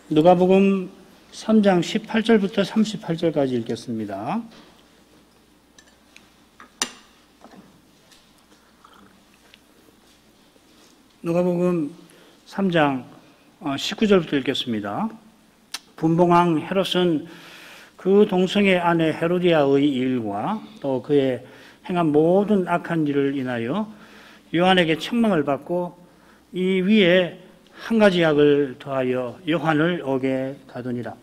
누가복음 3장 18절부터 38절까지 읽겠습니다. 누가복음 3장 19절부터 읽겠습니다. 분봉왕 헤롯은 그 동성의 아내 헤로디아의 일과 또 그의 행한 모든 악한 일을 인하여 요한에게 책망을 받고 이 위에 한 가지 약을 더하여 요한을 옥에 가두니라.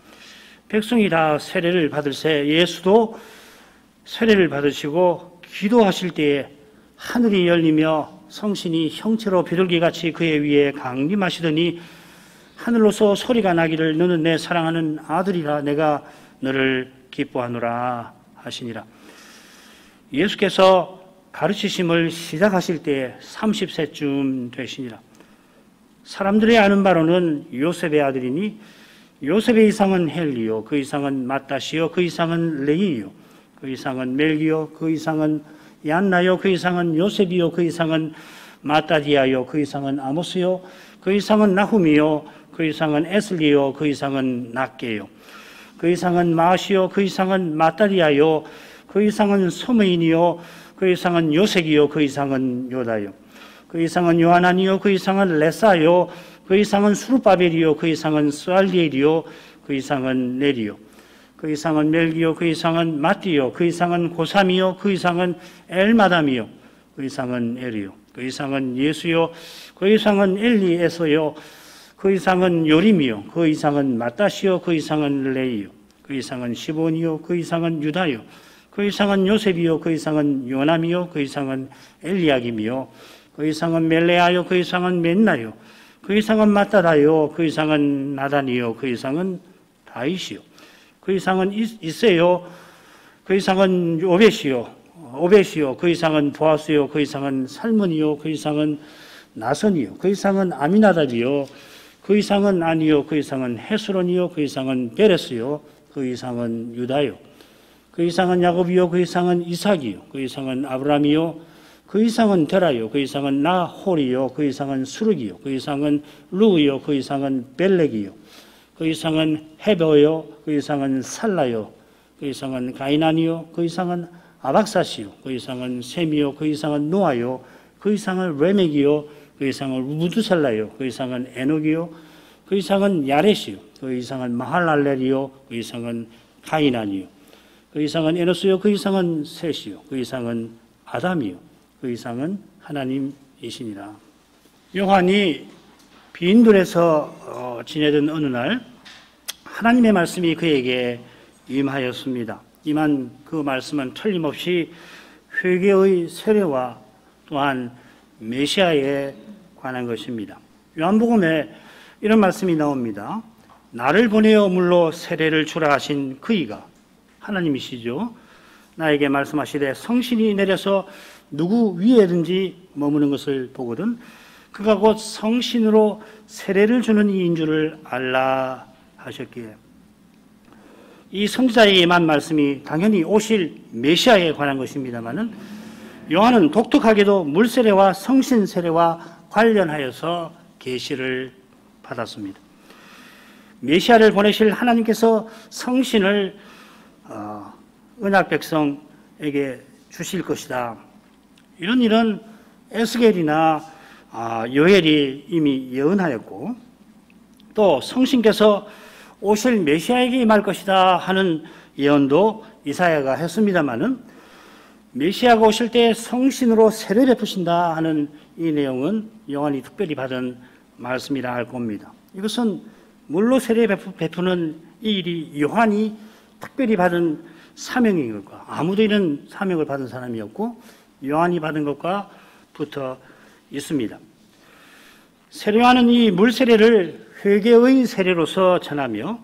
백성이 다 세례를 받을새 예수도 세례를 받으시고 기도하실 때에 하늘이 열리며 성신이 형체로 비둘기같이 그의 위에 강림하시더니 하늘로서 소리가 나기를 너는 내 사랑하는 아들이라 내가 너를 기뻐하노라 하시니라. 예수께서 가르치심을 시작하실 때에 30세쯤 되시니라. 사람들이 아는 바로는 요셉의 아들이니 요셉의 이상은 헬리요 그 이상은 마따시요 그 이상은 레이요 그 이상은 멜기요 그 이상은 얀나요 그 이상은 요셉이요 그 이상은 마따디아요 그 이상은 아모스요 그 이상은 나훔이요 그 이상은 에슬리요 그 이상은 낫게요 그 이상은 마시요 그 이상은 마따디아요 그 이상은 소메인이요 그 이상은 요색이요 그 이상은 요다요 그 이상은 요하나니요 그 이상은 레사요 그 이상은 수르바벨이요 그 이상은 스알리엘이요 그 이상은 네리요 그 이상은 멜기요 그 이상은 마띠요 그 이상은 고삼이요 그 이상은 엘마담이요 그 이상은 에리요 그 이상은 예수요 그 이상은 엘리에서요 그 이상은 요림이요 그 이상은 마따시요 그 이상은 레이요 그 이상은 시본이요 그 이상은 유다요 그 이상은 요셉이요 그 이상은 요남이요 그 이상은 엘리야김이요 그 이상은 멜레아요 그 이상은 맨나요 그 이상은 마따다요 그 이상은 나단이요 그 이상은 다윗이요 그 이상은 이세요 그 이상은 오벳이요 그 이상은 보아스요 그 이상은 살몬이요 그 이상은 나선이요 그 이상은 아미나답이요 그 이상은 아니요 그 이상은 헤스론이요 그 이상은 베레스요 그 이상은 유다요 그 이상은 야곱이요 그 이상은 이삭이요 그 이상은 아브라함이요 그 이상은 데라요 그 이상은 나홀이요 그 이상은 수르기요 그 이상은 루이요 그 이상은 벨렉이요 그 이상은 헤베요 그 이상은 살라요 그 이상은 가이난이요 그 이상은 아박사시요 그 이상은 셈이요 그 이상은 노아요 그 이상은 레멕이요 그 이상은 무두살라요 그 이상은 에녹이요 그 이상은 야렛이요 그 이상은 마할랄렐이요 그 이상은 가이난이요 그 이상은 에노스요 그 이상은 셋이요 그 이상은 아담이요 그 이상은 하나님이시니라. 요한이 빈들에서 지내던 어느 날 하나님의 말씀이 그에게 임하였습니다. 임한 그 말씀은 틀림없이 회개의 세례와 또한 메시아에 관한 것입니다. 요한복음에 이런 말씀이 나옵니다. 나를 보내어 물로 세례를 주라 하신 그이가 하나님이시죠. 나에게 말씀하시되 성신이 내려서 누구 위에든지 머무는 것을 보거든 그가 곧 성신으로 세례를 주는 이인 줄을 알라 하셨기에 이 선지자에게 임한 말씀이 당연히 오실 메시아에 관한 것입니다마는 요한은 독특하게도 물세례와 성신세례와 관련하여서 계시를 받았습니다. 메시아를 보내실 하나님께서 성신을 언약 백성에게 주실 것이다. 이런 에스겔이나 요엘이 이미 예언하였고 또 성신께서 오실 메시아에게 임할 것이다 하는 예언도 이사야가 했습니다마는 메시아가 오실 때 성신으로 세례 베푸신다 하는 이 내용은 요한이 특별히 받은 말씀이라 할 겁니다. 이것은 물로 세례 베푸는 이 일이 요한이 특별히 받은 사명인 것과 아무도 이런 사명을 받은 사람이 없고 요한이 받은 것과 붙어 있습니다. 세례하는 이 물세례를 회개의 세례로서 전하며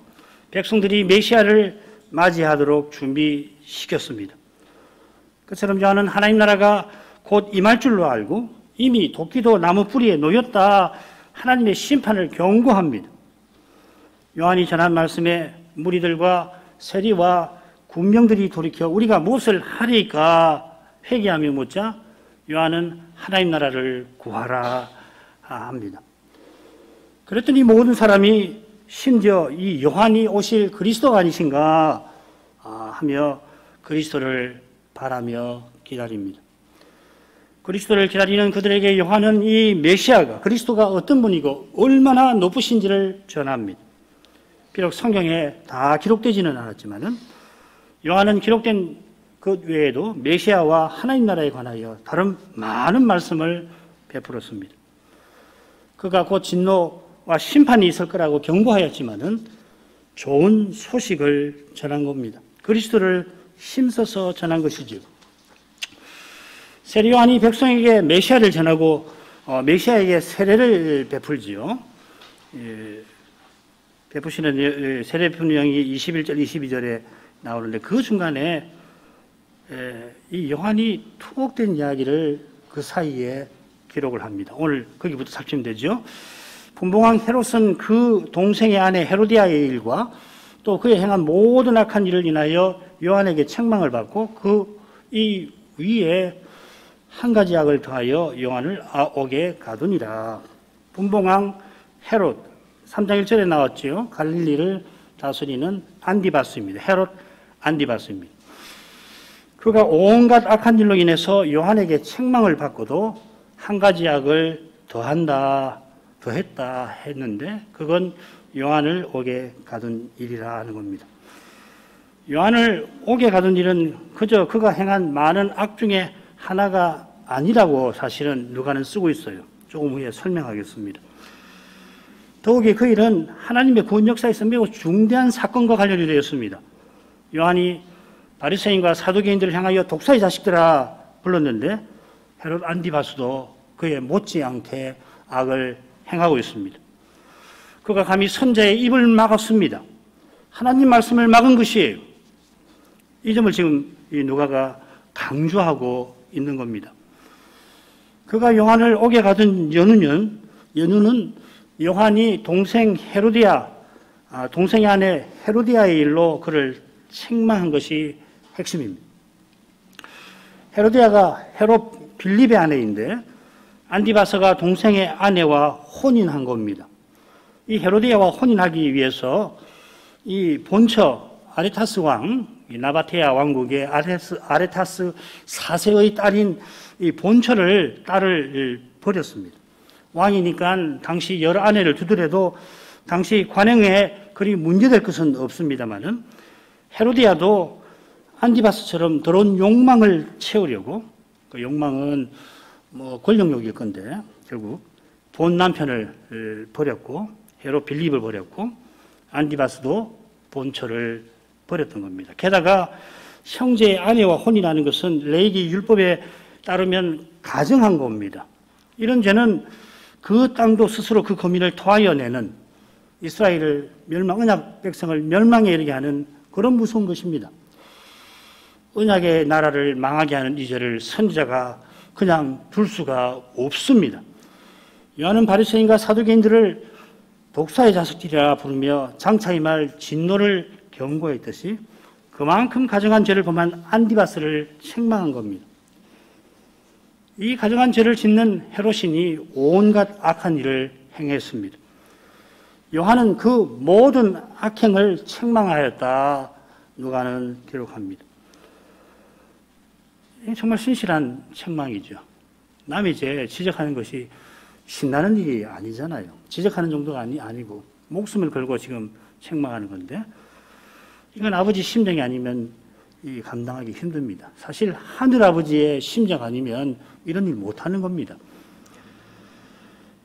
백성들이 메시아를 맞이하도록 준비시켰습니다. 그처럼 요한은 하나님 나라가 곧 임할 줄로 알고 이미 도끼도 나무 뿌리에 놓였다 하나님의 심판을 경고합니다. 요한이 전한 말씀에 무리들과 세리와 군병들이 돌이켜 우리가 무엇을 하리까 회개하며 묻자 요한은 하나님 나라를 구하라 합니다. 그랬더니 모든 사람이 심지어 이 요한이 오실 그리스도가 아니신가 하며 그리스도를 바라며 기다립니다. 그리스도를 기다리는 그들에게 요한은 이 메시아가, 그리스도가 어떤 분이고 얼마나 높으신지를 전합니다. 비록 성경에 다 기록되지는 않았지만은 요한은 기록된 것 외에도 메시아와 하나님 나라에 관하여 다른 많은 말씀을 베풀었습니다. 그가 곧 진노와 심판이 있을 거라고 경고하였지만은 좋은 소식을 전한 겁니다. 그리스도를 힘써서 전한 것이지요. 세례 요한이 백성에게 메시아를 전하고 메시아에게 세례를 베풀지요. 베푸시는 세례 분량이 21절, 22절에 나오는데 그 중간에 이 요한이 투옥된 이야기를 그 사이에 기록을 합니다. 오늘 거기부터 살피면 되죠. 분봉왕 헤롯은 그 동생의 아내 헤로디아의 일과 또 그의 행한 모든 악한 일을 인하여 요한에게 책망을 받고 그 이 위에 한 가지 악을 더하여 요한을 옥에 가두니라. 분봉왕 헤롯 3장 1절에 나왔죠. 갈릴리를 다스리는 안디바스입니다. 헤롯 안디바스입니다. 그가 온갖 악한 일로 인해서 요한에게 책망을 받고도 한 가지 악을 더했다 했는데 그건 요한을 옥에 가둔 일이라 하는 겁니다. 요한을 옥에 가둔 일은 그저 그가 행한 많은 악 중에 하나가 아니라고 사실은 누가는 쓰고 있어요. 조금 후에 설명하겠습니다. 더욱이 그 일은 하나님의 구원 역사에서 매우 중대한 사건과 관련이 되었습니다. 요한이 바리새인과 사두개인들을 향하여 독사의 자식들아 불렀는데 헤롯 안디바스도 그에 못지않게 악을 행하고 있습니다. 그가 감히 선자의 입을 막았습니다. 하나님 말씀을 막은 것이에요. 이 점을 지금 이 누가가 강조하고 있는 겁니다. 그가 요한을 옥에 가둔 연유는 요한이 동생의 아내 헤로디아의 일로 그를 책망한 것이 핵심입니다. 헤로디아가 헤롯 빌립의 아내인데 안디바스가 동생의 아내와 혼인한 겁니다. 이 헤로디아와 혼인하기 위해서 이 본처 아레타스 왕, 이 나바테아 왕국의 아레타스 4세의 딸인 이 본처를 딸을 버렸습니다. 왕이니까 당시 여러 아내를 두더라도 당시 관행에 그리 문제될 것은 없습니다만은 헤로디아도 안디바스처럼 더러운 욕망을 채우려고 그 욕망은 권력욕일 건데 결국 본 남편을 버렸고 헤롯 빌립을 버렸고 안디바스도 본처를 버렸던 겁니다. 게다가 형제의 아내와 혼인하는 것은 레위기 율법에 따르면 가증한 겁니다. 이런 죄는 그 땅도 스스로 그 거민을 토하여 내는 이스라엘을 언약 백성을 멸망에 이르게 하는 그런 무서운 것입니다. 언약의 나라를 망하게 하는 이 죄를 선지자가 그냥 둘 수가 없습니다. 요한은 바리새인과 사두개인들을 독사의 자식들이라 부르며 장차 임할 진노를 경고했듯이 그만큼 가증한 죄를 범한 안디바스를 책망한 겁니다. 이 가증한 죄를 짓는 헤롯인이 온갖 악한 일을 행했습니다. 요한은 그 모든 악행을 책망하였다. 누가는 기록합니다. 정말 신실한 책망이죠. 남의 죄 지적하는 것이 신나는 일이 아니잖아요. 지적하는 정도가 아니고 목숨을 걸고 지금 책망하는 건데 이건 아버지 심정이 아니면 감당하기 힘듭니다. 사실 하늘아버지의 심정 아니면 이런 일 못하는 겁니다.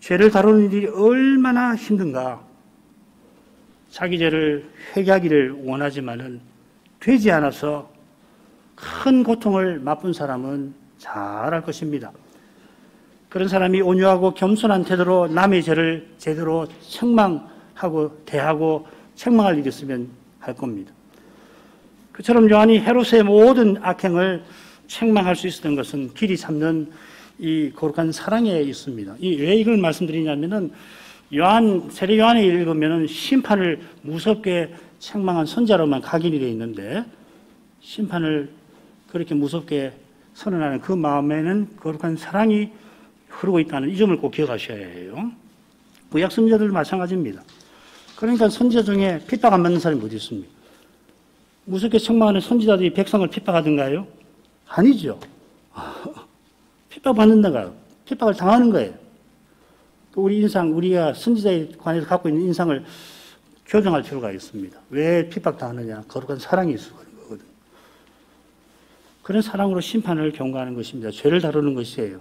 죄를 다루는 일이 얼마나 힘든가. 자기 죄를 회개하기를 원하지만은 되지 않아서 큰 고통을 맛본 사람은 잘 알 것입니다. 그런 사람이 온유하고 겸손한 태도로 남의 죄를 제대로 책망하고 대하고 책망할 일이 있으면 할 겁니다. 그처럼 요한이 헤롯의 모든 악행을 책망할 수 있었던 것은 길이 잡는 이 거룩한 사랑에 있습니다. 왜 이걸 말씀드리냐면은 세례 요한에 읽으면은 심판을 무섭게 책망한 선자로만 각인이 되어 있는데 심판을 그렇게 무섭게 선언하는 그 마음에는 거룩한 사랑이 흐르고 있다는 이 점을 꼭 기억하셔야 해요. 구약 선지자들도 마찬가지입니다. 그러니까 선지자 중에 핍박 안 받는 사람이 어디 있습니까? 무섭게 책망하는 선지자들이 백성을 핍박하던가요? 아니죠. 핍박받는다가 핍박을 당하는 거예요. 우리 인상, 우리가 선지자에 관해서 갖고 있는 인상을 교정할 필요가 있습니다. 왜 핍박당하느냐? 거룩한 사랑이 있어서 그런 거거든요. 그런 사랑으로 심판을 경고하는 것입니다. 죄를 다루는 것이에요.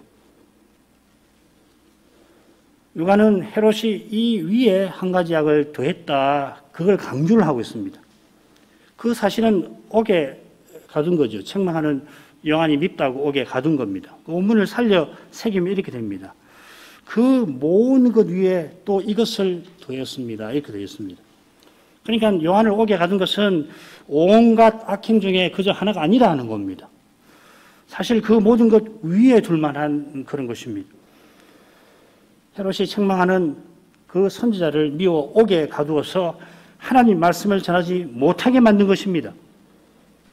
누가는 헤롯이 이 위에 한 가지 약을 더했다. 그걸 강조를 하고 있습니다. 그 사실은 옥에 가둔 거죠. 책망하는 요한이 밉다고 옥에 가둔 겁니다. 그 원문을 살려 새기면 이렇게 됩니다. 그 모든 것 위에 또 이것을 더했습니다. 이렇게 되어 있습니다. 그러니까 요한을 옥에 가둔 것은 온갖 악행 중에 그저 하나가 아니라는 겁니다. 사실 그 모든 것 위에 둘 만한 그런 것입니다. 헤롯이 책망하는 그 선지자를 미워 옥에 가두어서 하나님 말씀을 전하지 못하게 만든 것입니다.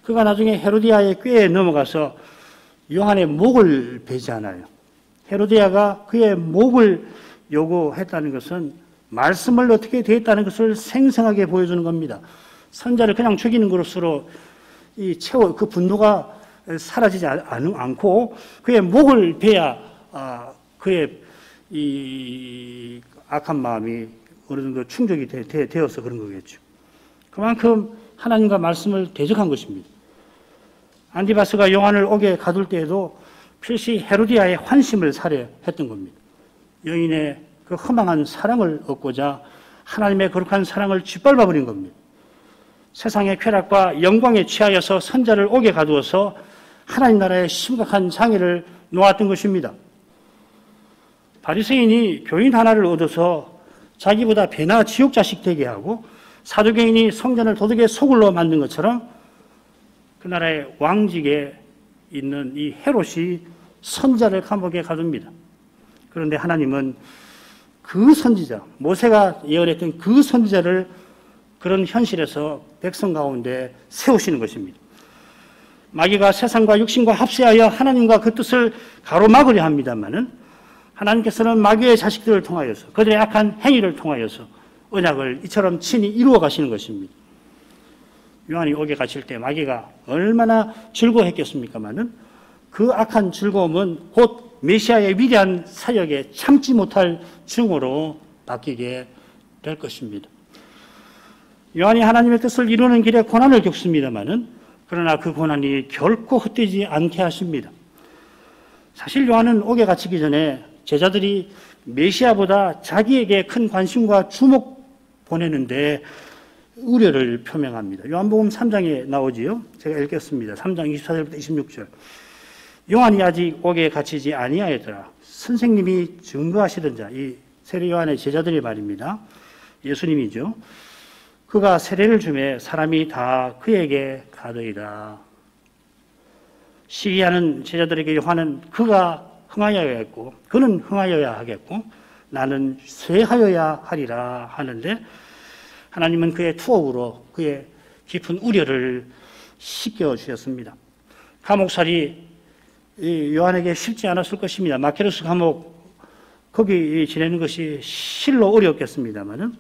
그가 나중에 헤로디아의 꾀에 넘어가서 요한의 목을 베잖아요. 헤로디아가 그의 목을 요구했다는 것은 말씀을 어떻게 대했다는 것을 생생하게 보여주는 겁니다. 선자를 그냥 죽이는 것으로 그 분노가 사라지지 않고 그의 목을 베야 그의 이 악한 마음이 어느 정도 충족이 되어서 그런 거겠죠. 그만큼 하나님과 말씀을 대적한 것입니다. 안디바스가 요한을 옥에 가둘 때에도 필시 헤로디아의 환심을 살해했던 겁니다. 여인의 그 허망한 사랑을 얻고자 하나님의 거룩한 사랑을 짓밟아 버린 겁니다. 세상의 쾌락과 영광에 취하여서 선자를 옥에 가두어서 하나님 나라의 심각한 장애를 놓았던 것입니다. 바리새인이 교인 하나를 얻어서 자기보다 배나 지옥 자식 되게 하고 사두개인이 성전을 도둑의 소굴로 만든 것처럼 그 나라의 왕직에 있는 이 헤롯이 선자를 감옥에 가둡니다. 그런데 하나님은 그 선지자, 모세가 예언했던 그 선지자를 그런 현실에서 백성 가운데 세우시는 것입니다. 마귀가 세상과 육신과 합세하여 하나님과 그 뜻을 가로막으려 합니다마는 하나님께서는 마귀의 자식들을 통하여서 그들의 악한 행위를 통하여서 언약을 이처럼 친히 이루어 가시는 것입니다. 요한이 옥에 갇힐 때 마귀가 얼마나 즐거워했겠습니까마는 그 악한 즐거움은 곧 메시아의 위대한 사역에 참지 못할 증오로 바뀌게 될 것입니다. 요한이 하나님의 뜻을 이루는 길에 고난을 겪습니다마는 그러나 그 고난이 결코 헛되지 않게 하십니다. 사실 요한은 옥에 갇히기 전에 제자들이 메시아보다 자기에게 큰 관심과 주목 보내는데 우려를 표명합니다. 요한복음 3장에 나오지요. 제가 읽겠습니다. 3장 24절부터 26절. 요한이 아직 옥에 갇히지 아니하였더라. 선생님이 증거하시던 자, 이 세례 요한의 제자들의 말입니다. 예수님이죠. 그가 세례를 주매 사람이 다 그에게 가더이다. 시기하는 제자들에게 요한은 그가 흥하여야 했고 그는 흥하여야 하겠고 나는 쇠하여야 하리라 하는데 하나님은 그의 투옥으로 그의 깊은 우려를 씻겨주셨습니다. 감옥살이 요한에게 쉽지 않았을 것입니다. 마케르스 감옥 거기 지내는 것이 실로 어려웠겠습니다마는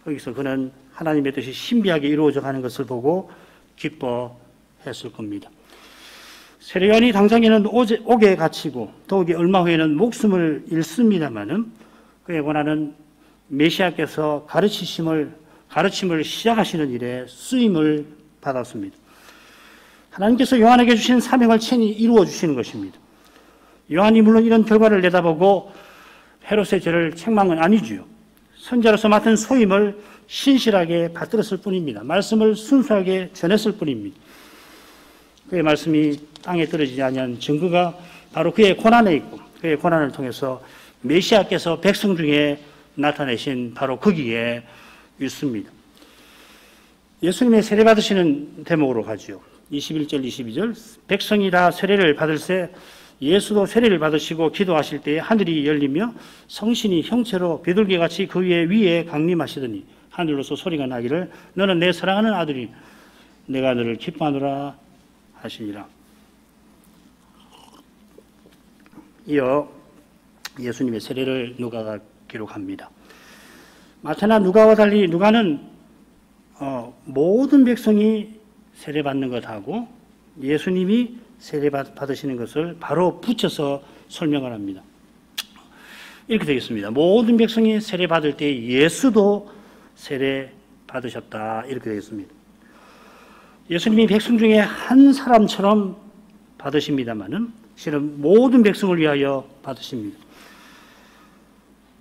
거기서 그는 하나님의 뜻이 신비하게 이루어져 가는 것을 보고 기뻐했을 겁니다. 세례요한이 당장에는 옥에 갇히고 더욱이 얼마 후에는 목숨을 잃습니다마는 그의 고난은 메시아께서 가르침을 시작하시는 일에 쓰임을 받았습니다. 하나님께서 요한에게 주신 사명을 친히 이루어 주시는 것입니다. 요한이 물론 이런 결과를 내다보고 헤롯의 죄를 책망은 아니지요. 선자로서 맡은 소임을 신실하게 받들었을 뿐입니다. 말씀을 순수하게 전했을 뿐입니다. 그의 말씀이 땅에 떨어지지 아니한 증거가 바로 그의 고난에 있고 그의 고난을 통해서 메시아께서 백성 중에 나타내신 바로 거기에 있습니다. 예수님의 세례 받으시는 대목으로 가지요. 21절 22절 백성이 다 세례를 받을새 예수도 세례를 받으시고 기도하실 때에 하늘이 열리며 성신이 형체로 비둘기같이 그 위에 강림하시더니 하늘로서 소리가 나기를 너는 내 사랑하는 아들이 내가 너를 기뻐하노라 하시니라. 이어 예수님의 세례를 누가가 기록합니다. 마태나 누가와 달리 누가는 모든 백성이 세례받는 것하고 예수님이 세례받으시는 것을 바로 붙여서 설명을 합니다. 이렇게 되겠습니다. 모든 백성이 세례받을 때 예수도 세례받으셨다. 이렇게 되겠습니다. 예수님이 백성 중에 한 사람처럼 받으십니다마는 실은 모든 백성을 위하여 받으십니다.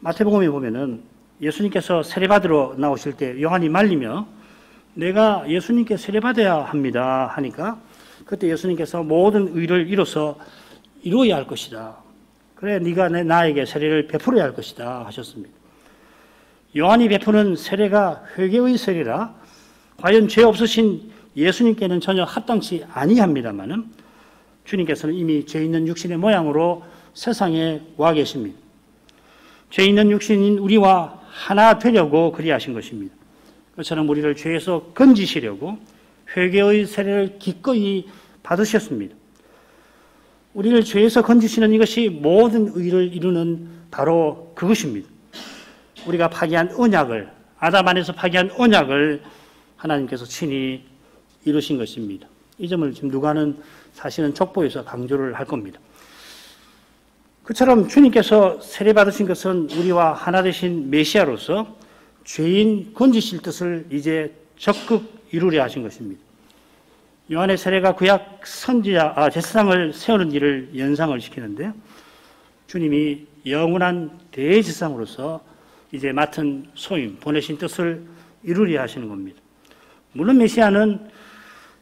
마태복음에 보면은 예수님께서 세례받으러 나오실 때 요한이 말리며 내가 예수님께 세례받아야 합니다 하니까 그때 예수님께서 모든 의를 이루어야 할 것이다. 그래 네가 나에게 세례를 베풀어야 할 것이다 하셨습니다. 요한이 베푸는 세례가 회개의 세례라 과연 죄 없으신 예수님께는 전혀 합당치 아니합니다마는 주님께서는 이미 죄 있는 육신의 모양으로 세상에 와 계십니다. 죄 있는 육신인 우리와 하나 되려고 그리하신 것입니다. 그처럼 우리를 죄에서 건지시려고 회개의 세례를 기꺼이 받으셨습니다. 우리를 죄에서 건지시는 이것이 모든 의를 이루는 바로 그것입니다. 우리가 파기한 언약을 아담 안에서 파기한 언약을 하나님께서 친히 이루신 것입니다. 이 점을 지금 누가는 사실은 족보에서 강조를 할 겁니다. 그처럼 주님께서 세례받으신 것은 우리와 하나 되신 메시아로서 죄인 건지실 뜻을 이제 적극 이루려 하신 것입니다. 요한의 세례가 구약 선지자 제사장을 세우는 일을 연상을 시키는데 주님이 영원한 대제사장으로서 이제 맡은 소임, 보내신 뜻을 이루려 하시는 겁니다. 물론 메시아는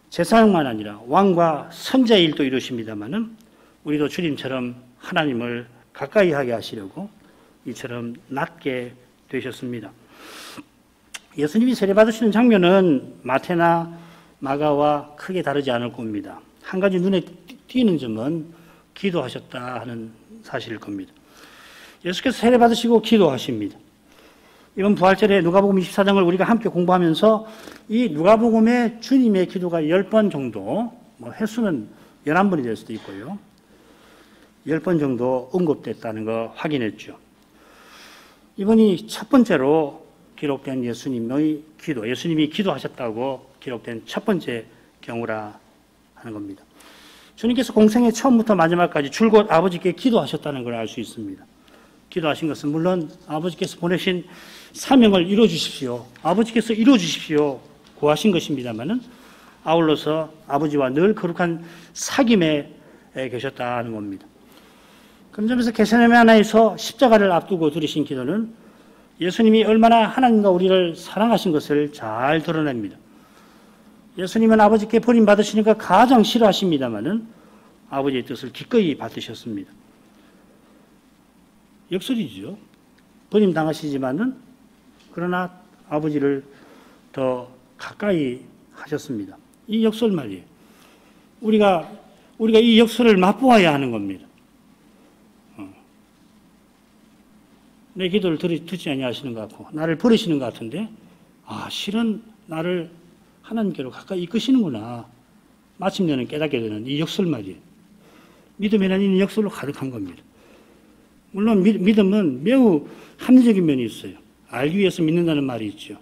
제사장만 아니라 왕과 선자의 일도 이루십니다마는 우리도 주님처럼 하나님을 가까이 하게 하시려고 이처럼 낮게 되셨습니다. 예수님이 세례받으시는 장면은 마태나 마가와 크게 다르지 않을 겁니다. 한 가지 눈에 띄는 점은 기도하셨다 하는 사실일 겁니다. 예수께서 세례받으시고 기도하십니다. 이번 부활절에 누가복음 24장을 우리가 함께 공부하면서 이 누가복음의 주님의 기도가 10번 정도, 횟수는 11번이 될 수도 있고요. 10번 정도 언급됐다는 거 확인했죠. 이번이 첫 번째로 기록된 예수님의 기도, 예수님이 기도하셨다고 기록된 첫 번째 경우라 하는 겁니다. 주님께서 공생의 처음부터 마지막까지 줄곧 아버지께 기도하셨다는 걸 알 수 있습니다. 기도하신 것은 물론 아버지께서 보내신 사명을 이루어주십시오. 아버지께서 이루어주십시오. 구하신 것입니다마는 아울러서 아버지와 늘 거룩한 사귐에 계셨다는 겁니다. 그런 점에서 겟세마네에서 십자가를 앞두고 드리신 기도는 예수님이 얼마나 하나님과 우리를 사랑하신 것을 잘 드러냅니다. 예수님은 아버지께 버림받으시니까 가장 싫어하십니다마는 아버지의 뜻을 기꺼이 받으셨습니다. 역설이죠. 버림당하시지만은 그러나 아버지를 더 가까이 하셨습니다. 이 역설 말이에요. 우리가 이 역설을 맛보아야 하는 겁니다. 내 기도를 듣지 아니하시는 것 같고 나를 버리시는 것 같은데 실은 나를 하나님께로 가까이 이끄시는구나. 마침내는 깨닫게 되는 이 역설 말이에요. 믿음에는 이 역설로 가득한 겁니다. 물론 믿음은 매우 합리적인 면이 있어요. 알기 위해서 믿는다는 말이 있죠.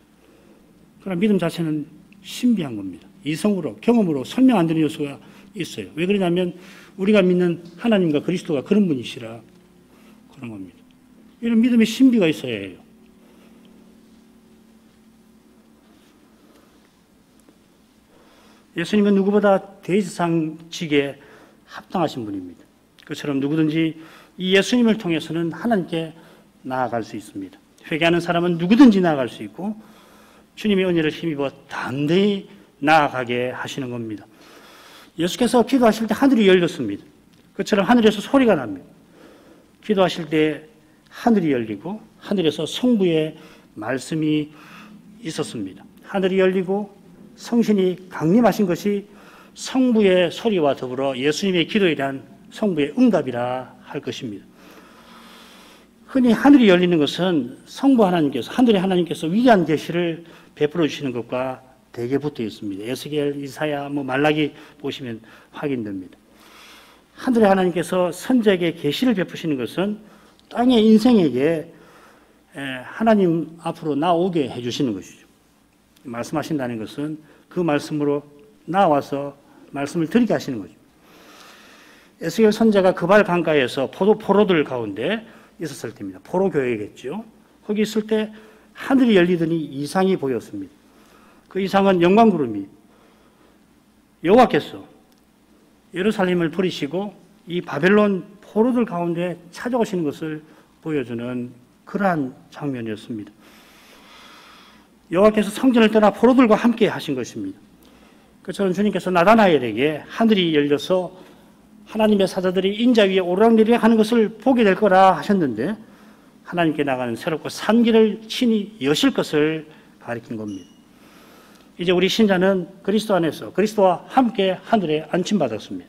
그러나 믿음 자체는 신비한 겁니다. 이성으로, 경험으로 설명 안 되는 요소가 있어요. 왜 그러냐면 우리가 믿는 하나님과 그리스도가 그런 분이시라 그런 겁니다. 이런 믿음의 신비가 있어야 해요. 예수님은 누구보다 대제사장직에 합당하신 분입니다. 그처럼 누구든지 이 예수님을 통해서는 하나님께 나아갈 수 있습니다. 회개하는 사람은 누구든지 나아갈 수 있고 주님의 은혜를 힘입어 담대히 나아가게 하시는 겁니다. 예수께서 기도하실 때 하늘이 열렸습니다. 그처럼 하늘에서 소리가 납니다. 기도하실 때 하늘이 열리고 하늘에서 성부의 말씀이 있었습니다. 하늘이 열리고 성신이 강림하신 것이 성부의 소리와 더불어 예수님의 기도에 대한 성부의 응답이라 할 것입니다. 흔히 하늘이 열리는 것은 성부 하나님께서, 하늘의 하나님께서 위대한 계시를 베풀어 주시는 것과 대개 붙어 있습니다. 에스겔, 이사야, 말라기 보시면 확인됩니다. 하늘의 하나님께서 선지자에게 계시를 베푸시는 것은 땅의 인생에게 하나님 앞으로 나오게 해주시는 것이죠. 말씀하신다는 것은 그 말씀으로 나와서 말씀을 드리게 하시는 거죠. 에스겔 선지자가 그발 강가에서 포로들 가운데 있었을 때입니다. 포로교회겠죠. 거기 있을 때 하늘이 열리더니 이상이 보였습니다. 그 이상은 영광구름이 여호와께서 예루살렘을 버리시고 이 바벨론 포로들 가운데 찾아오시는 것을 보여주는 그러한 장면이었습니다. 여호와께서 성전을 떠나 포로들과 함께 하신 것입니다. 그처럼 주님께서 나다나엘에게 하늘이 열려서 하나님의 사자들이 인자 위에 오르락내리락 하는 것을 보게 될 거라 하셨는데 하나님께 나가는 새롭고 산 길을 친히 여실 것을 가리킨 겁니다. 이제 우리 신자는 그리스도 안에서 그리스도와 함께 하늘에 안침받았습니다.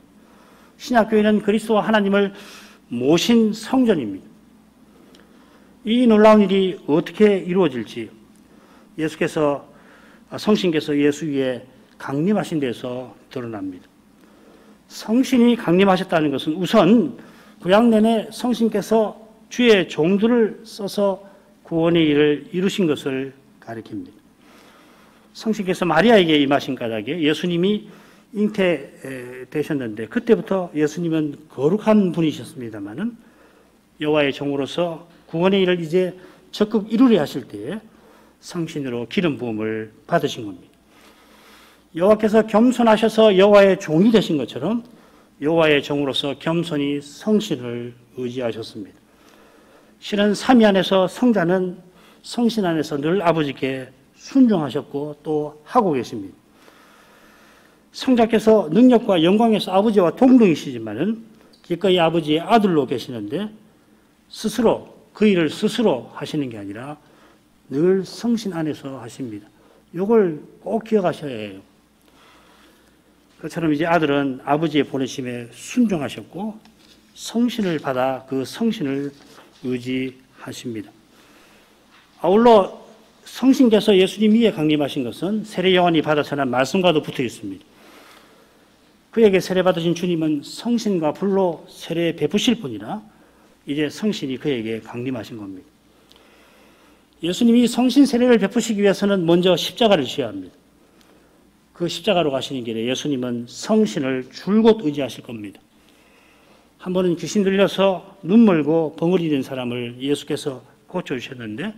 신약교회는 그리스도와 하나님을 모신 성전입니다. 이 놀라운 일이 어떻게 이루어질지 성신께서 예수 위에 강림하신 데서 드러납니다. 성신이 강림하셨다는 것은 우선 구약 내내 성신께서 주의 종들을 써서 구원의 일을 이루신 것을 가리킵니다. 성신께서 마리아에게 임하신 까닭에 예수님이 잉태되셨는데 그때부터 예수님은 거룩한 분이셨습니다마는 여호와의 종으로서 구원의 일을 이제 적극 이루려 하실 때에 성신으로 기름 부음을 받으신 겁니다. 여호와께서 겸손하셔서 여호와의 종이 되신 것처럼 여호와의 종으로서 겸손히 성신을 의지하셨습니다. 실은 삼위 안에서 성자는 성신 안에서 늘 아버지께 순종하셨고 또 하고 계십니다. 성자께서 능력과 영광에서 아버지와 동등이시지만은 기꺼이 아버지의 아들로 계시는데 스스로 그 일을 스스로 하시는 게 아니라 늘 성신 안에서 하십니다. 이걸 꼭 기억하셔야 해요. 그처럼 이제 아들은 아버지의 보내심에 순종하셨고 성신을 받아 그 성신을 의지하십니다. 아울러 성신께서 예수님 위에 강림하신 것은 세례 요한이 받아 전한 말씀과도 붙어 있습니다. 그에게 세례 받으신 주님은 성신과 불로 세례 베푸실 뿐이라 이제 성신이 그에게 강림하신 겁니다. 예수님이 성신 세례를 베푸시기 위해서는 먼저 십자가를 지어야 합니다. 그 십자가로 가시는 길에 예수님은 성신을 줄곧 의지하실 겁니다. 한 번은 귀신 들려서 눈 멀고 벙어리 된 사람을 예수께서 고쳐주셨는데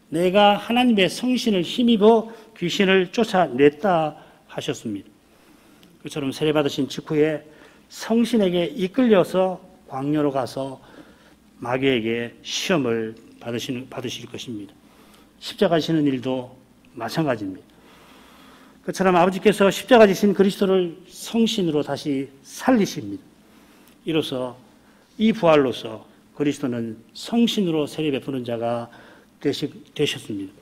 내가 하나님의 성신을 힘입어 귀신을 쫓아냈다 하셨습니다. 그처럼 세례받으신 직후에 성신에게 이끌려서 광야로 가서 마귀에게 시험을 받으실 것입니다. 십자가 지는 일도 마찬가지입니다. 그처럼 아버지께서 십자가 지신 그리스도를 성신으로 다시 살리십니다. 이로써 이 부활로서 그리스도는 성신으로 세례 베푸는 자가 되셨습니다.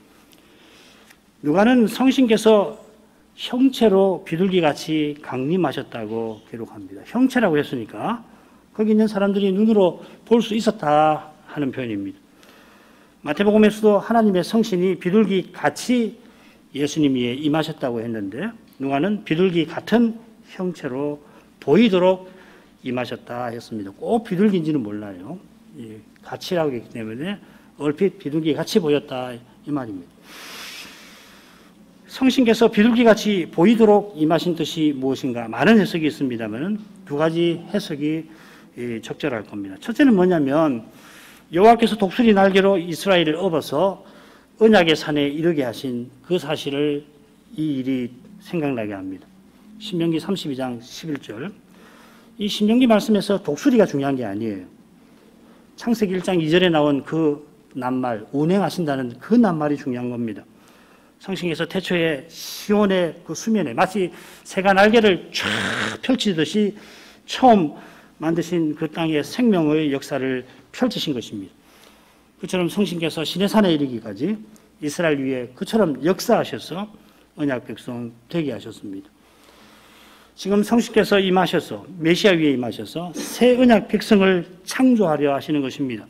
누가는 성신께서 형체로 비둘기같이 강림하셨다고 기록합니다. 형체라고 했으니까 거기 있는 사람들이 눈으로 볼 수 있었다 하는 표현입니다. 마태복음에서도 하나님의 성신이 비둘기같이 예수님 위에 임하셨다고 했는데 누가는 비둘기 같은 형체로 보이도록 임하셨다 했습니다. 꼭 비둘기인지는 몰라요. 같이라고 했기 때문에 얼핏 비둘기같이 보였다 이 말입니다. 성신께서 비둘기같이 보이도록 임하신 뜻이 무엇인가 많은 해석이 있습니다만 두 가지 해석이 적절할 겁니다. 첫째는 뭐냐면 여호와께서 독수리 날개로 이스라엘을 업어서 언약의 산에 이르게 하신 그 사실을 이 일이 생각나게 합니다. 신명기 32장 11절. 이 신명기 말씀에서 독수리가 중요한 게 아니에요. 창세기 1장 2절에 나온 그 낱말, 운행하신다는 그 낱말이 중요한 겁니다. 성신께서 태초에 시온의 그 수면에 마치 새가 날개를 쫙 펼치듯이 처음 만드신 그 땅의 생명의 역사를 펼치신 것입니다. 그처럼 성신께서 시내산에 이르기까지 이스라엘 위에 그처럼 역사하셔서 언약 백성 되게 하셨습니다. 지금 성신께서 임하셔서 메시아 위에 임하셔서 새 언약 백성을 창조하려 하시는 것입니다.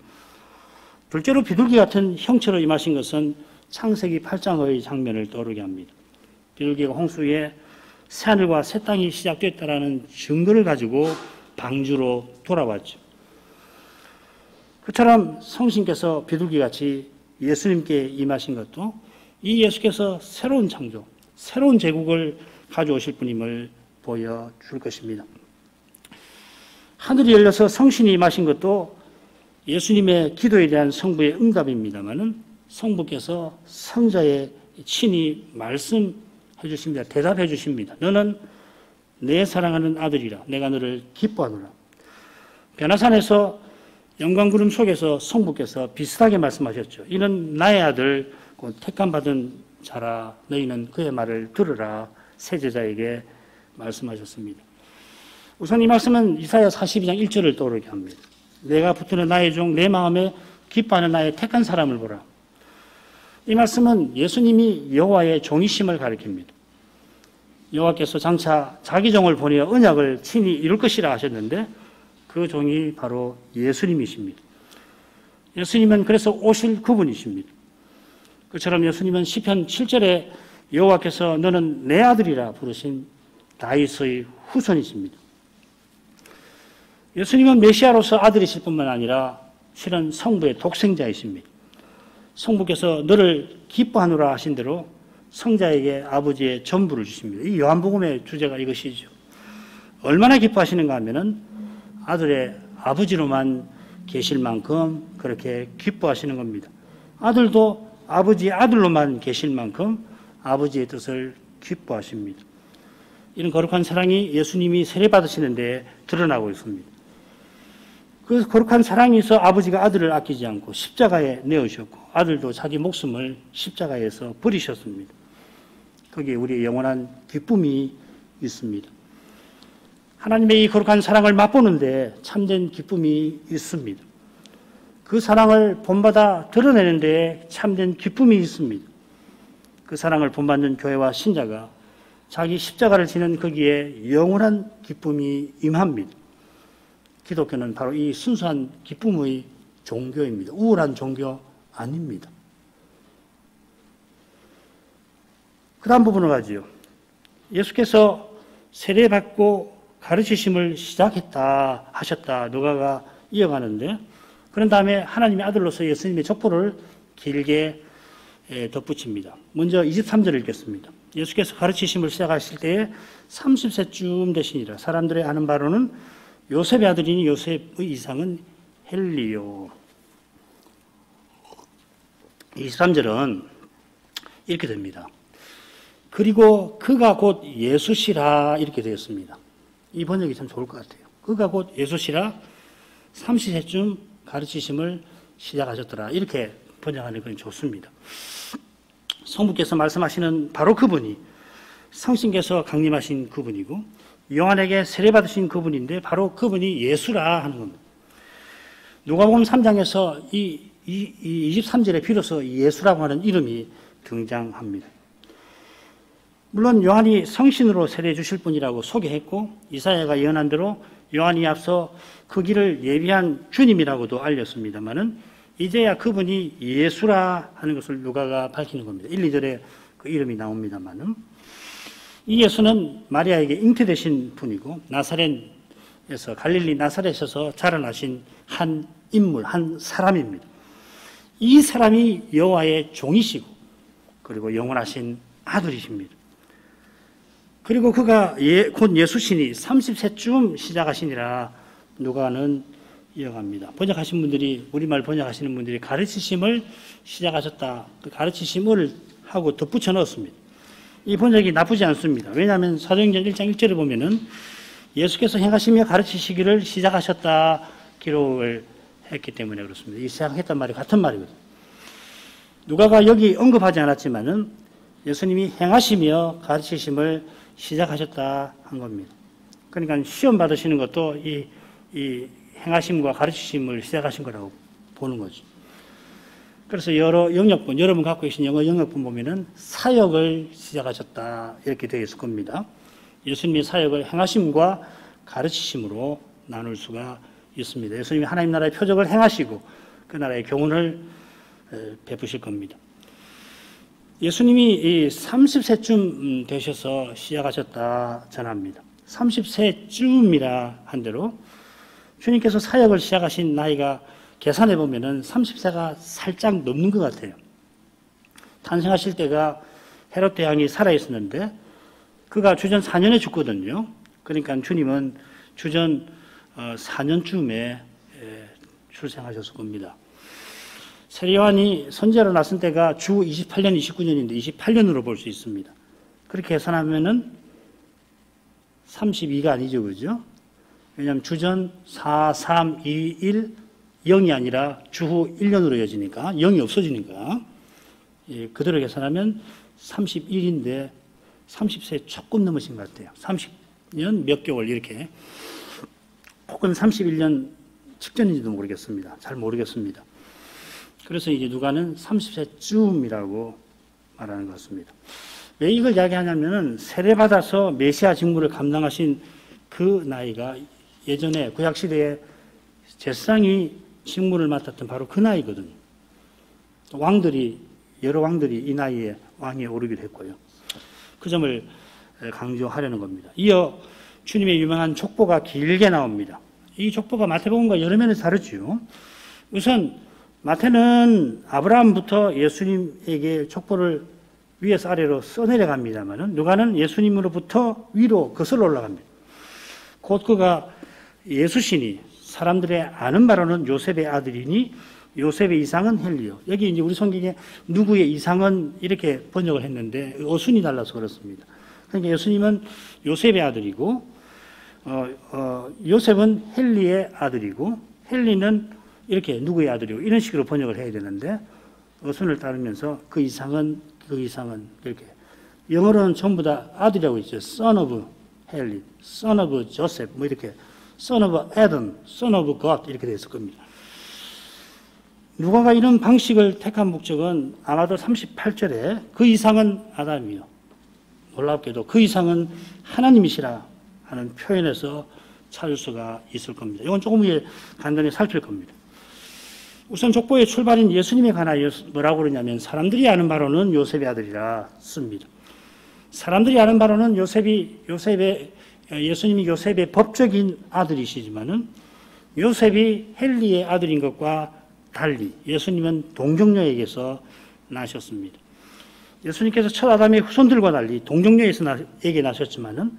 둘째로 비둘기 같은 형체로 임하신 것은 창세기 8장의 장면을 떠오르게 합니다. 비둘기가 홍수 위에 새하늘과 새 땅이 시작됐다라는 증거를 가지고 방주로 돌아왔죠. 그처럼 성신께서 비둘기같이 예수님께 임하신 것도 이 예수께서 새로운 창조, 새로운 제국을 가져오실 분임을 보여줄 것입니다. 하늘이 열려서 성신이 임하신 것도 예수님의 기도에 대한 성부의 응답입니다마는 성부께서 성자의 친히 말씀해 주십니다. 대답해 주십니다. 너는 내 사랑하는 아들이라. 내가 너를 기뻐하노라. 변화산에서 영광구름 속에서 성부께서 비슷하게 말씀하셨죠. 이는 나의 아들, 곧 택함받은 자라. 너희는 그의 말을 들으라. 새 제자에게 말씀하셨습니다. 우선 이 말씀은 이사야 42장 1절을 떠오르게 합니다. 내가 붙드는 나의 종, 내 마음에 기뻐하는 나의 택한 사람을 보라. 이 말씀은 예수님이 여호와의 종이심을 가리킵니다. 여호와께서 장차 자기 종을 보내어 언약을 친히 이룰 것이라 하셨는데 그 종이 바로 예수님이십니다. 예수님은 그래서 오실 그분이십니다. 그처럼 예수님은 시편 7절에 여호와께서 너는 내 아들이라 부르신 다윗의 후손이십니다. 예수님은 메시아로서 아들이실 뿐만 아니라 실은 성부의 독생자이십니다. 성부께서 너를 기뻐하노라 하신 대로 성자에게 아버지의 전부를 주십니다. 이 요한복음의 주제가 이것이죠. 얼마나 기뻐하시는가 하면은 아들의 아버지로만 계실 만큼 그렇게 기뻐하시는 겁니다. 아들도 아버지의 아들로만 계실 만큼 아버지의 뜻을 기뻐하십니다. 이런 거룩한 사랑이 예수님이 세례받으시는 데 드러나고 있습니다. 그 거룩한 사랑이 있어 아버지가 아들을 아끼지 않고 십자가에 내어주셨고 아들도 자기 목숨을 십자가에서 버리셨습니다. 거기에 우리의 영원한 기쁨이 있습니다. 하나님의 이 거룩한 사랑을 맛보는데 참된 기쁨이 있습니다. 그 사랑을 본받아 드러내는 데 참된 기쁨이 있습니다. 그 사랑을 본받는 교회와 신자가 자기 십자가를 지는 거기에 영원한 기쁨이 임합니다. 기독교는 바로 이 순수한 기쁨의 종교입니다. 우울한 종교 아닙니다. 그 다음 부분을 가지요. 예수께서 세례받고 가르치심을 시작했다 하셨다. 누가가 이어가는데 그런 다음에 하나님의 아들로서 예수님의 족보를 길게 덧붙입니다. 먼저 23절을 읽겠습니다. 예수께서 가르치심을 시작하실 때에 30세쯤 되시니라. 사람들의 아는 바로는 요셉의 아들이니 요셉의 이상은 헬리요. 23절은 이렇게 됩니다. 그리고 그가 곧 예수시라 이렇게 되었습니다. 이 번역이 참 좋을 것 같아요. 그가 곧 예수시라 30세쯤 가르치심을 시작하셨더라. 이렇게 번역하는 건 좋습니다. 성부께서 말씀하시는 바로 그분이 성신께서 강림하신 그분이고 요한에게 세례받으신 그분인데 바로 그분이 예수라 하는 겁니다. 누가복음 3장에서 이 23절에 비로소 예수라고 하는 이름이 등장합니다. 물론 요한이 성신으로 세례해 주실 분이라고 소개했고 이사야가 예언한 대로 요한이 앞서 그 길을 예비한 주님이라고도 알렸습니다마는 이제야 그분이 예수라 하는 것을 누가가 밝히는 겁니다. 1, 2절에 그 이름이 나옵니다마는 이 예수는 마리아에게 잉태되신 분이고 나사렛에서 갈릴리 나사렛에서 자라나신 한 인물, 한 사람입니다. 이 사람이 여호와의 종이시고 그리고 영원하신 아들이십니다. 그리고 그가 곧 예수시니 30세쯤 시작하시니라 누가는 이어갑니다. 번역하신 분들이 우리말 번역하시는 분들이 가르치심을 시작하셨다. 그 가르치심을 하고 덧붙여 넣었습니다. 이 번역이 나쁘지 않습니다. 왜냐하면 사도행전 1장 1절에 보면은 예수께서 행하시며 가르치시기를 시작하셨다 기록을 했기 때문에 그렇습니다. 이 시작했단 말이 같은 말이거든요. 누가가 여기 언급하지 않았지만은 예수님이 행하시며 가르치심을 시작하셨다 한 겁니다. 그러니까 시험 받으시는 것도 이 행하심과 가르치심을 시작하신 거라고 보는 거죠. 그래서 여러 영역분, 여러분 갖고 계신 영어 영역분 보면은 사역을 시작하셨다 이렇게 되어 있을 겁니다. 예수님의 사역을 행하심과 가르치심으로 나눌 수가 있습니다. 예수님이 하나님 나라의 표적을 행하시고 그 나라의 교훈을 베푸실 겁니다. 예수님이 이 30세쯤 되셔서 시작하셨다 전합니다. 30세쯤이라 한 대로 주님께서 사역을 시작하신 나이가 계산해 보면은 30세가 살짝 넘는 것 같아요. 탄생하실 때가 헤롯 대왕이 살아 있었는데 그가 주전 4년에 죽거든요. 그러니까 주님은 주전 4년쯤에 출생하셨을 겁니다. 세례요한이 선지자로 나선 때가 주 28년, 29년인데 28년으로 볼 수 있습니다. 그렇게 계산하면은 32가 아니죠, 그죠? 왜냐하면 주전 4, 3, 2, 1, 0이 아니라 주후 1년으로 이어지니까 0이 없어지니까 그대로 계산하면 31인데 30세 조금 넘으신 것 같아요. 30년 몇 개월 이렇게. 혹은 31년 직전인지도 모르겠습니다. 잘 모르겠습니다. 그래서 이제 누가는 30세쯤이라고 말하는 것 같습니다. 왜 이걸 이야기하냐면은 세례받아서 메시아 직무를 감당하신 그 나이가 예전에 구약시대에 제사장이 직무를 맡았던 바로 그 나이거든요. 여러 왕들이 이 나이에 왕위에 오르기도 했고요. 그 점을 강조하려는 겁니다. 이어 주님의 유명한 족보가 길게 나옵니다. 이 족보가 마태복음과 여러 면에서 다르죠. 우선 마태는 아브라함부터 예수님에게 족보를 위에서 아래로 써내려갑니다만은 누가는 예수님으로부터 위로 거슬러 올라갑니다. 곧 그가 예수신이 사람들의 아는 바로는 요셉의 아들이니 요셉의 이상은 헬리요. 여기 이제 우리 성경에 누구의 이상은 이렇게 번역을 했는데 어순이 달라서 그렇습니다. 그러니까 예수님은 요셉의 아들이고 요셉은 헬리의 아들이고 헬리는 이렇게 누구의 아들이고 이런 식으로 번역을 해야 되는데 어순을 따르면서 그 이상은 이렇게 영어로는 전부 다 아들이라고 있죠. Son of 헬리, Son of Joseph 뭐 이렇게 Son of Adam, Son of God 이렇게 되어 있을 겁니다. 누가가 이런 방식을 택한 목적은 아마도 38절에 그 이상은 아담이요. 놀랍게도 그 이상은 하나님이시라 하는 표현에서 찾을 수가 있을 겁니다. 이건 조금 후에 간단히 살필 겁니다. 우선 족보의 출발인 예수님에 관하여 뭐라고 그러냐면 사람들이 아는 바로는 요셉의 아들이라 씁니다. 사람들이 아는 바로는 예수님이 요셉의 법적인 아들이시지만은 요셉이 헬리의 아들인 것과 달리 예수님은 동정녀에게서 나셨습니다. 예수님께서 첫 아담의 후손들과 달리 동정녀에게 나셨지만은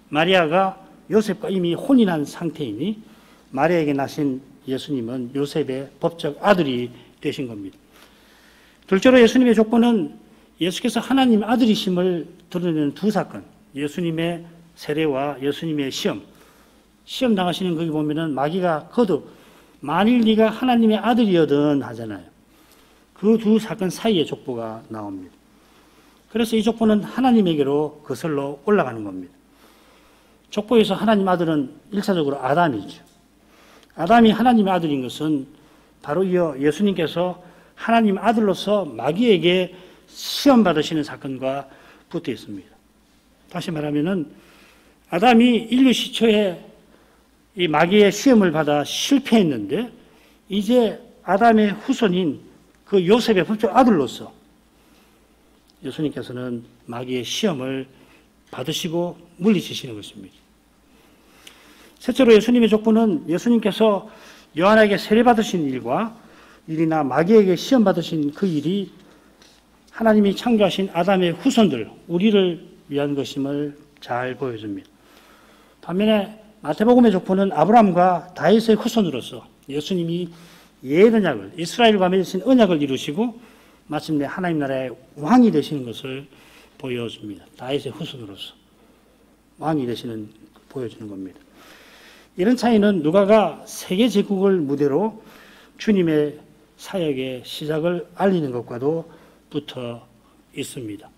마리아가 요셉과 이미 혼인한 상태이니 마리아에게 나신 예수님은 요셉의 법적 아들이 되신 겁니다. 둘째로 예수님의 족보는 예수께서 하나님 아들이심을 드러내는 두 사건, 예수님의 세례와 예수님의 시험 당하시는 거기 보면은 마귀가 거듭 만일 네가 하나님의 아들이거든 하잖아요. 그 두 사건 사이에 족보가 나옵니다. 그래서 이 족보는 하나님에게로 거슬러 올라가는 겁니다. 족보에서 하나님 아들은 1차적으로 아담이죠. 아담이 하나님의 아들인 것은 바로 이어 예수님께서 하나님 아들로서 마귀에게 시험 받으시는 사건과 붙어 있습니다. 다시 말하면은 아담이 인류 시초에 이 마귀의 시험을 받아 실패했는데 이제 아담의 후손인 그 요셉의 법적 아들로서 예수님께서는 마귀의 시험을 받으시고 물리치시는 것입니다. 셋째로 예수님의 족보는 예수님께서 요한에게 세례받으신 일이나 마귀에게 시험 받으신 그 일이 하나님이 창조하신 아담의 후손들, 우리를 위한 것임을 잘 보여줍니다. 반면에 마태복음의 족보는 아브라함과 다윗의 후손으로서 예수님이 옛 언약을, 이스라엘과 맺으신 언약을 이루시고 마침내 하나님 나라의 왕이 되시는 것을 보여줍니다. 다윗의 후손으로서 왕이 되시는 보여주는 겁니다. 이런 차이는 누가가 세계 제국을 무대로 주님의 사역의 시작을 알리는 것과도 붙어 있습니다.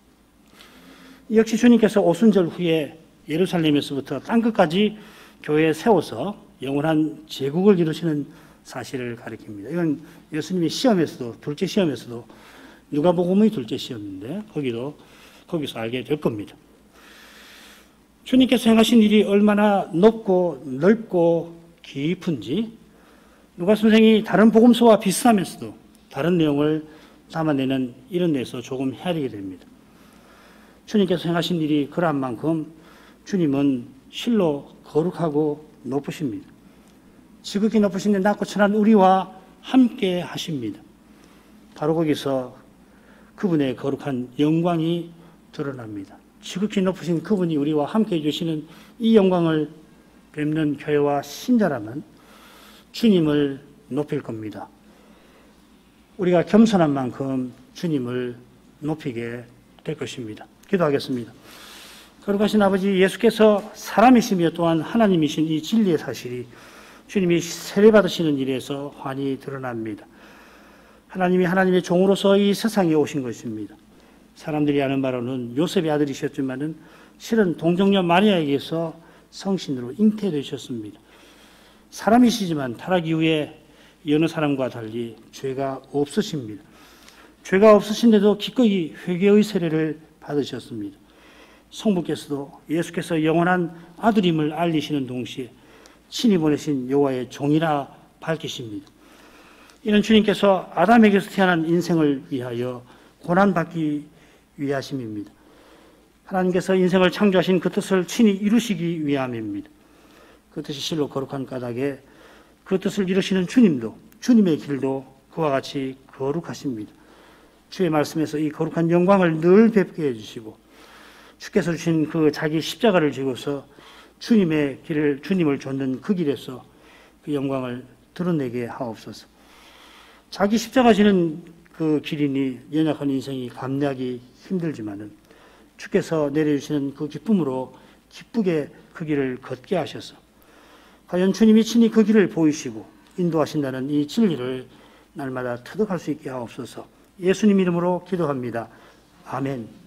역시 주님께서 오순절 후에 예루살렘에서부터 땅끝까지 교회에 세워서 영원한 제국을 이루시는 사실을 가리킵니다. 이건 예수님의 시험에서도, 둘째 시험에서도 누가복음의 둘째 시험인데 거기서 알게 될 겁니다. 주님께서 행하신 일이 얼마나 높고 넓고 깊은지 누가 선생이 다른 복음서와 비슷하면서도 다른 내용을 담아내는 이런 데서 조금 헤아리게 됩니다. 주님께서 행하신 일이 그러한 만큼 주님은 실로 거룩하고 높으십니다. 지극히 높으신데 낮고 천한 우리와 함께 하십니다. 바로 거기서 그분의 거룩한 영광이 드러납니다. 지극히 높으신 그분이 우리와 함께 해주시는 이 영광을 뵙는 교회와 신자라면 주님을 높일 겁니다. 우리가 겸손한 만큼 주님을 높이게 될 것입니다. 기도하겠습니다. 거룩하신 아버지, 예수께서 사람이시며 또한 하나님이신 이 진리의 사실이 주님이 세례받으시는 일에서 환히 드러납니다. 하나님이 하나님의 종으로서 이 세상에 오신 것입니다. 사람들이 아는 바로는 요셉의 아들이셨지만은 실은 동정녀 마리아에게서 성신으로 잉태되셨습니다. 사람이시지만 타락 이후에 여느 사람과 달리 죄가 없으십니다. 죄가 없으신데도 기꺼이 회개의 세례를 받으셨습니다. 성부께서도 예수께서 영원한 아들임을 알리시는 동시에 친히 보내신 여호와의 종이라 밝히십니다. 이는 주님께서 아담에게서 태어난 인생을 위하여 고난받기 위하심입니다. 하나님께서 인생을 창조하신 그 뜻을 친히 이루시기 위함입니다. 그 뜻이 실로 거룩한 까닭에 그 뜻을 이루시는 주님도, 주님의 길도 그와 같이 거룩하십니다. 주의 말씀에서 이 거룩한 영광을 늘 뵙게 해주시고 주께서 주신 그 자기 십자가를 지고서 주님의 길을, 주님을 좇는 그 길에서 그 영광을 드러내게 하옵소서. 자기 십자가 지는 그 길이니 연약한 인생이 감내하기 힘들지만은 주께서 내려주시는 그 기쁨으로 기쁘게 그 길을 걷게 하셔서 과연 주님이 친히 그 길을 보이시고 인도하신다는 이 진리를 날마다 터득할 수 있게 하옵소서. 예수님 이름으로 기도합니다. 아멘.